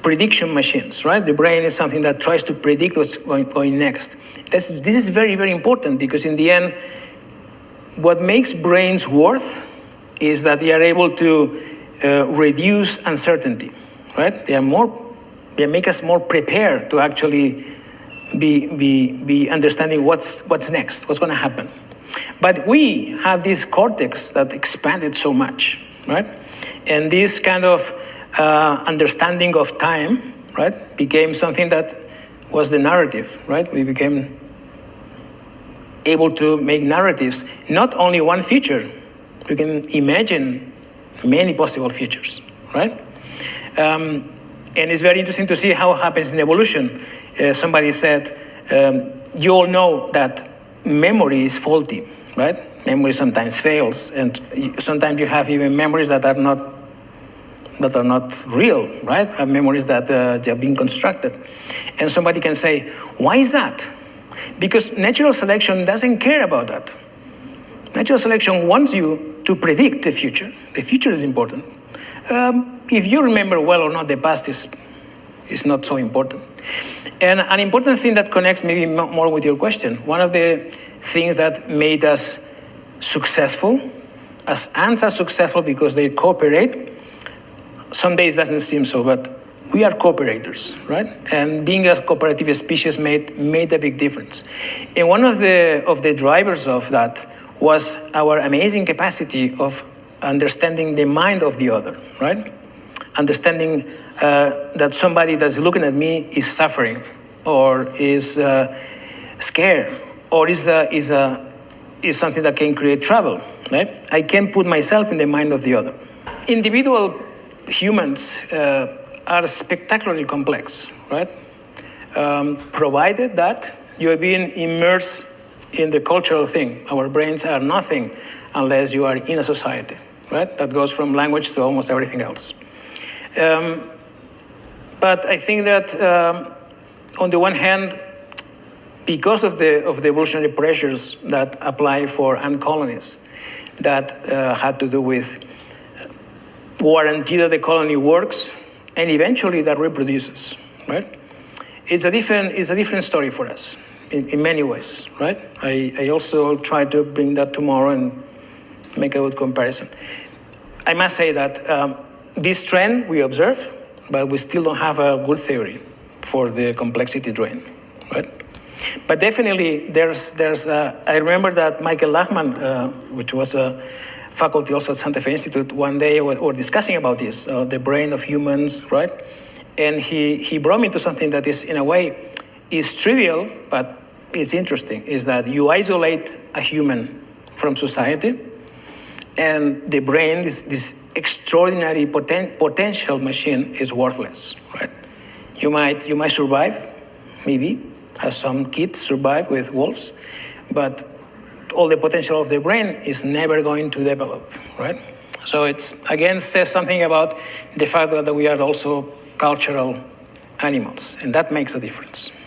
prediction machines, right? The brain is something that tries to predict what's going next. This is very, very important, because in the end, what makes brains work is that they are able to reduce uncertainty, right? They make us more prepared to actually be understanding what's next, what's going to happen. But we have this cortex that expanded so much, right? And this kind of understanding of time, right, became something that was the narrative, right? We became able to make narratives, not only one future. We can imagine many possible futures, right? And it's very interesting to see how it happens in evolution. Somebody said, you all know that memory is faulty, right? Memory sometimes fails, and sometimes you have even memories that are not real, right? Have memories that they are being constructed. And somebody can say, why is that? Because natural selection doesn't care about that. Natural selection wants you to predict the future. The future is important. If you remember well or not, the past is not so important. And an important thing that connects maybe more with your question, one of the things that made us successful, as ants are successful because they cooperate. Some days doesn't seem so, but we are cooperators, right? And being a cooperative species made a big difference. And one of the drivers of that was our amazing capacity of understanding the mind of the other, right? Understanding that somebody that's looking at me is suffering, or is scared, or is something that can create trouble, right? I can put myself in the mind of the other. Individual humans are spectacularly complex, right? Provided that you are being immersed in the cultural thing. Our brains are nothing unless you are in a society, right? That goes from language to almost everything else. But I think that on the one hand, because of the evolutionary pressures that apply for ant colonies, that had to do with guarantee that the colony works and eventually that reproduces, right? It's a different story for us in many ways, right? I also try to bring that tomorrow and make a good comparison. I must say that this trend we observe, but we still don't have a good theory for the complexity drain, right? But definitely I remember that Michael Lachman, which was a faculty also at Sante Fe Institute, one day were discussing about this, the brain of humans, right? And he brought me to something that is, in a way, is trivial, but it's interesting, is that you isolate a human from society, and the brain, this extraordinary potential machine, is worthless, right? You might survive, maybe, as some kids survive with wolves, but all the potential of the brain is never going to develop, right? So it's, again, says something about the fact that we are also cultural animals, and that makes a difference.